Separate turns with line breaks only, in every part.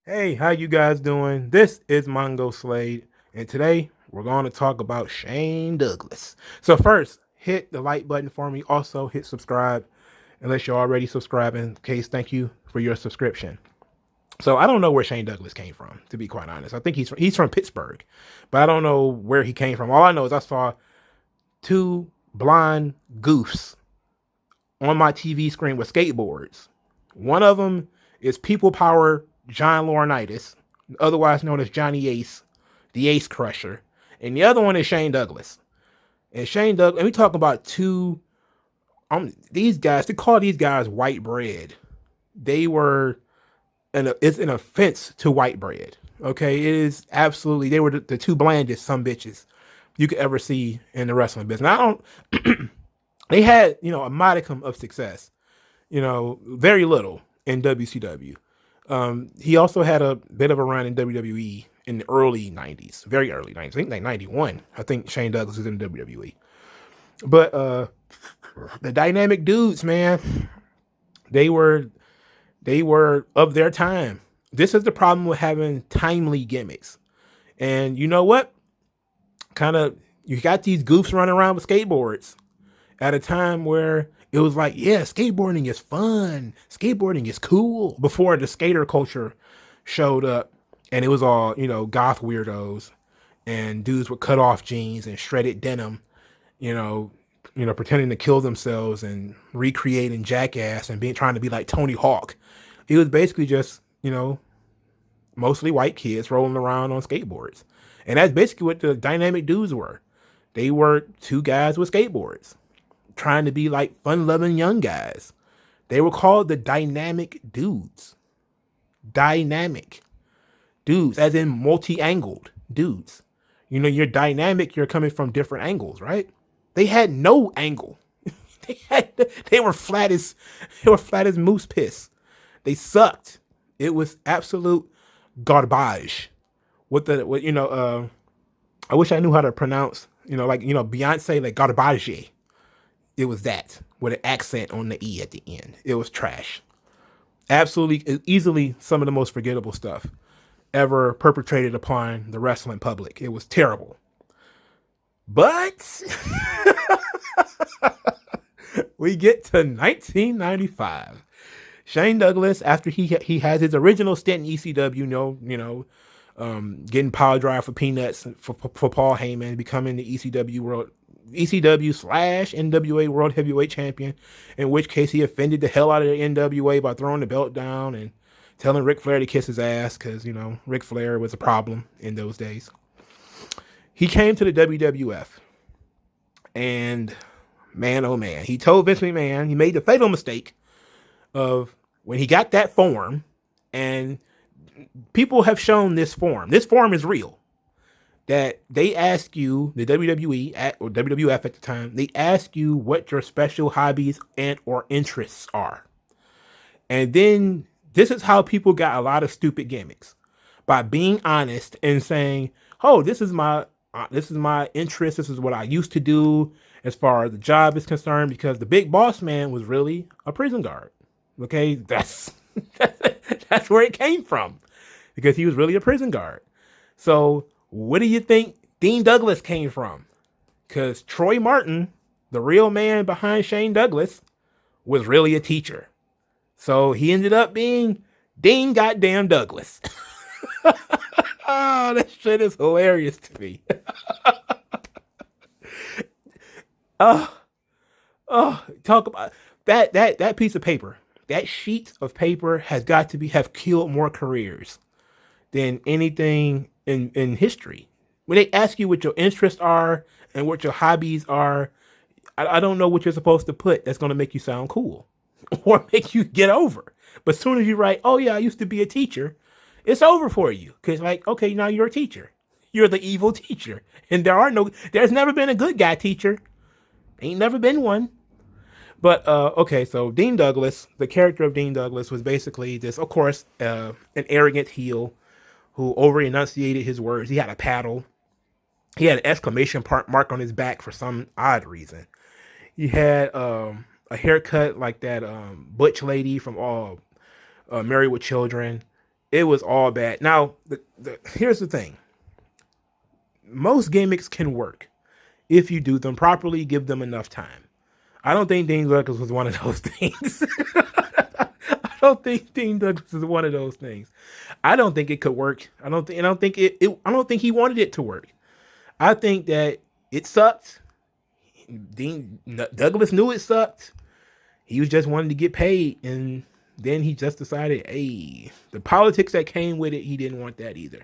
Hey, how you guys doing? This is Mongo Slade, and today we're going to talk about Shane Douglas. So first, hit the like button for me. Also, hit subscribe unless you're already subscribing. In case, thank you for your subscription. So I don't know where Shane Douglas came from, to be quite honest. I think he's from Pittsburgh, but I don't know where he came from. All I know is I saw two blind goofs on my TV screen with skateboards. One of them is People Power John Laurinaitis, otherwise known as Johnny Ace, the Ace Crusher, and the other one is Shane Douglas. And Shane Douglas, and we talk about two. These guys. They call these guys white bread. They were it's an offense to white bread. Okay, it is absolutely. They were the two blandest some bitches you could ever see in the wrestling business. I don't. They had a modicum of success, very little in WCW. He also had a bit of a run in WWE in the early 90s, very early 90s. I think like 91. I think Shane Douglas was in WWE. But the dynamic dudes, man, they were they were of their time. This is the problem with having timely gimmicks. And you know what? Kind of you got these goofs running around with skateboards at a time where it was like, yeah, skateboarding is fun. Skateboarding is cool. Before the skater culture showed up and it was all, goth weirdos and dudes with cut off jeans and shredded denim, you know, pretending to kill themselves and recreating Jackass and being trying to be like Tony Hawk. It was basically just, mostly white kids rolling around on skateboards. And that's basically what the dynamic dudes were. They were two guys with skateboards trying to be like fun-loving young guys. They were called the dynamic dudes. Dynamic dudes, as in multi-angled dudes. You're dynamic, you're coming from different angles, right? They had no angle. They were flat as moose piss. They sucked. It was absolute garbage. I wish I knew how to pronounce, Beyonce, like garbage. It was that with an accent on the E at the end. It was trash. Absolutely, easily some of the most forgettable stuff ever perpetrated upon the wrestling public. It was terrible. But we get to 1995. Shane Douglas, after he has his original stint in ECW, getting power drive for peanuts for Paul Heyman, becoming the ECW slash NWA World Heavyweight Champion, in which case he offended the hell out of the NWA by throwing the belt down and telling Ric Flair to kiss his ass because, Ric Flair was a problem in those days. He came to the WWF and man, oh man, he told Vince McMahon, he made the fatal mistake of when he got that form, and people have shown this form. This form is real. That they ask you, the WWE or WWF at the time, they ask you what your special hobbies and or interests are. And then this is how people got a lot of stupid gimmicks by being honest and saying, "Oh, this is my interest. This is what I used to do as far as the job is concerned." Because the big boss man was really a prison guard. Okay, that's that's where it came from, because he was really a prison guard. So what do you think Dean Douglas came from? Because Troy Martin, the real man behind Shane Douglas, was really a teacher. So he ended up being Dean Goddamn Douglas. Oh, that shit is hilarious to me. Oh, talk about that piece of paper. That sheet of paper has got to have killed more careers than anything in history. When they ask you what your interests are and what your hobbies are, I don't know what you're supposed to put that's going to make you sound cool or make you get over. But as soon as you write, "Oh yeah, I used to be a teacher," it's over for you. Because like, okay, now you're a teacher. You're the evil teacher. And there's never been a good guy teacher. Ain't never been one. But okay, so Dean Douglas, the character of Dean Douglas, was basically this, of course, an arrogant heel who over enunciated his words. He had a paddle. He had an exclamation mark on his back for some odd reason. He had a haircut like that butch lady from Married with Children. It was all bad. Now, here's the thing: most gimmicks can work if you do them properly, give them enough time. I don't think Dean Douglas was one of those things. I don't think Dean Douglas is one of those things. I don't think it could work. I don't think. I don't think I don't think he wanted it to work. I think that it sucked. Dean Douglas knew it sucked. He was just wanting to get paid, and then he just decided, hey, the politics that came with it, he didn't want that either.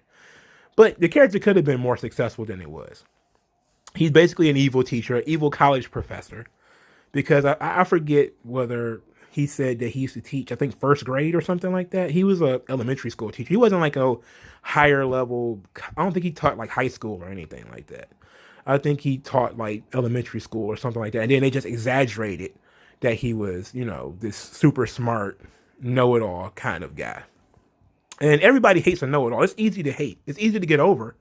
But the character could have been more successful than it was. He's basically an evil teacher, an evil college professor, because I forget whether he said that he used to teach, I think, first grade or something like that. He was a elementary school teacher. He wasn't like a higher level. I don't think he taught like high school or anything like that. I think he taught like elementary school or something like that. And then they just exaggerated that he was, this super smart, know-it-all kind of guy. And everybody hates a know-it-all. It's easy to hate. It's easy to get over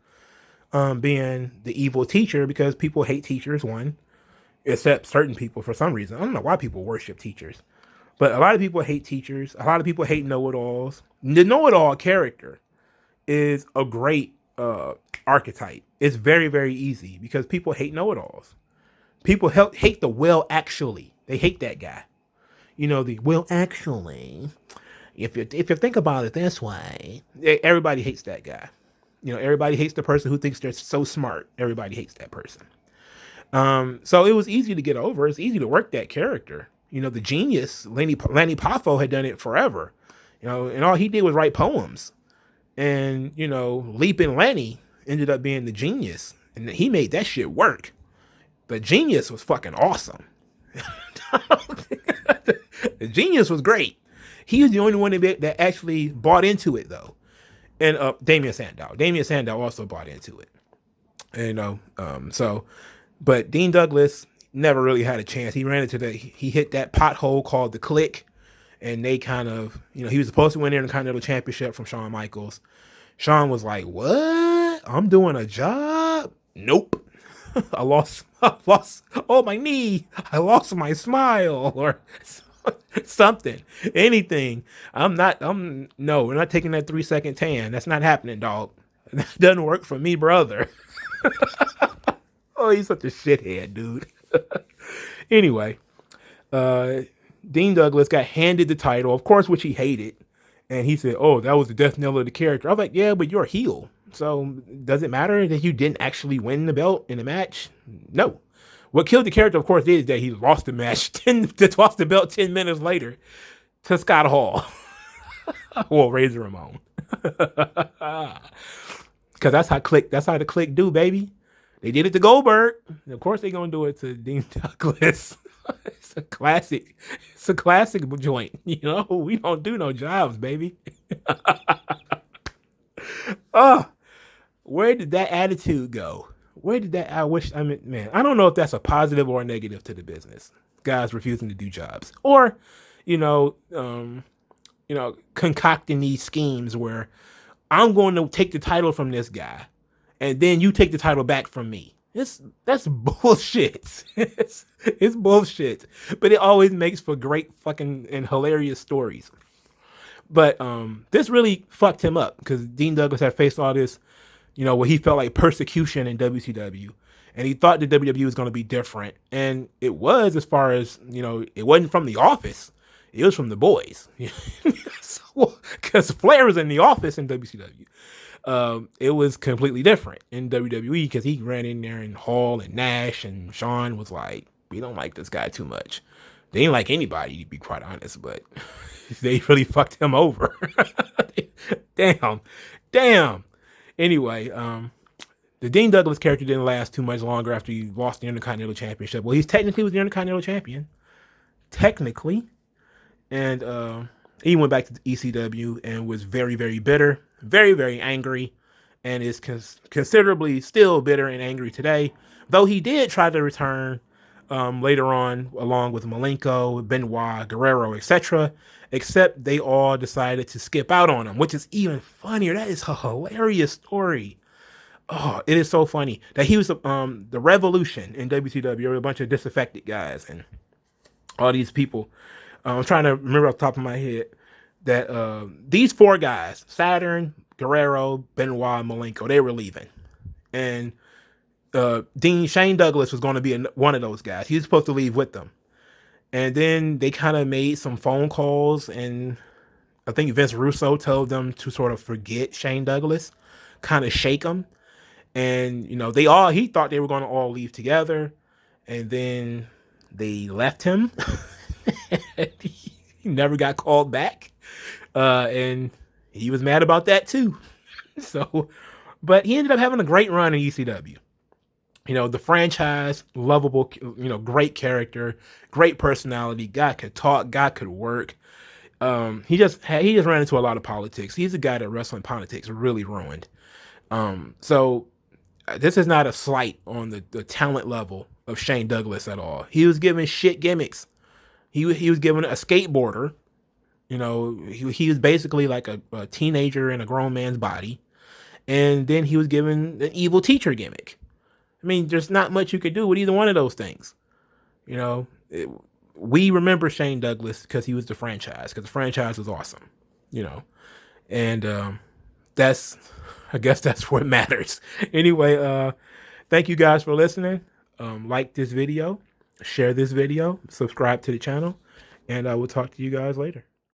being the evil teacher because people hate teachers, one, except certain people for some reason. I don't know why people worship teachers. But a lot of people hate teachers. A lot of people hate know-it-alls. The know-it-all character is a great archetype. It's very, very easy because people hate know-it-alls. People hate the well actually. They hate that guy. The well actually. If you think about it this way, everybody hates that guy. Everybody hates the person who thinks they're so smart. Everybody hates that person. So it was easy to get over. It's easy to work that character. The genius, Lanny Poffo, had done it forever. And all he did was write poems. And, Leaping Lanny ended up being the genius. And he made that shit work. The genius was fucking awesome. The genius was great. He was the only one that actually bought into it, though. And Damien Sandow. Damien Sandow also bought into it. But Dean Douglas never really had a chance. He hit that pothole called the Click, and they kind of, he was supposed to win the Intercontinental Championship from Shawn Michaels. Shawn was like, "What? I'm doing a job? Nope. I lost, oh, my knee. I lost my smile," or something, anything. No, we're not taking that 3-second tan. That's not happening, dog. That doesn't work for me, brother. Oh, he's such a shithead, dude. Anyway, Dean Douglas got handed the title, of course, which he hated. And he said, "Oh, that was the death knell of the character." I was like, "Yeah, but you're a heel. So does it matter that you didn't actually win the belt in the match?" No. What killed the character, of course, is that he lost the match, lost the belt 10 minutes later to Scott Hall. Well, Razor Ramon. Because that's how the Click do, baby. They did it to Goldberg. And of course, they're going to do it to Dean Douglas. It's a classic. It's a classic joint. We don't do no jobs, baby. Where did that attitude go? Man, I don't know if that's a positive or a negative to the business. Guys refusing to do jobs. Or, concocting these schemes where I'm going to take the title from this guy and then you take the title back from me. That's bullshit. It's bullshit. But it always makes for great fucking and hilarious stories. But this really fucked him up because Dean Douglas had faced all this, where he felt like persecution in WCW. And he thought the WWE was going to be different. And it was, as far as, it wasn't from the office. It was from the boys. Because Flair was in the office in WCW. It was completely different in WWE because he ran in there and Hall and Nash and Shawn was like, "We don't like this guy too much." They didn't like anybody, to be quite honest, but they really fucked him over. Damn. Anyway, the Dean Douglas character didn't last too much longer after he lost the Intercontinental Championship. Well, he technically was the Intercontinental Champion. Technically. And he went back to the ECW and was very, very bitter, very, very angry, and is considerably still bitter and angry today. Though he did try to return later on, along with Malenko, Benoit, Guerrero, etc., except they all decided to skip out on him, which is even funnier. That is a hilarious story. Oh, it is so funny that he was the Revolution in WCW. There were a bunch of disaffected guys and all these people. I'm trying to remember off the top of my head. that these four guys, Saturn, Guerrero, Benoit, Malenko, they were leaving. And Dean Shane Douglas was going to be one of those guys. He was supposed to leave with them. And then they kind of made some phone calls, and I think Vince Russo told them to sort of forget Shane Douglas, kind of shake him. And, you know, he thought they were going to all leave together. And then they left him. He never got called back. And he was mad about that too. So, but he ended up having a great run in ECW. You know, the franchise, lovable, you know, great character, great personality. Guy could talk, guy could work. He just ran into a lot of politics. He's a guy that wrestling politics really ruined. So this is not a slight on the talent level of Shane Douglas at all. He was given shit gimmicks. He was given a skateboarder. You know, he was basically like a teenager in a grown man's body. And then he was given an evil teacher gimmick. I mean, there's not much you could do with either one of those things. You know, we remember Shane Douglas because he was the franchise, because the franchise was awesome. You know, and I guess that's what matters. Anyway, thank you guys for listening. Like this video, share this video, subscribe to the channel, and I will talk to you guys later.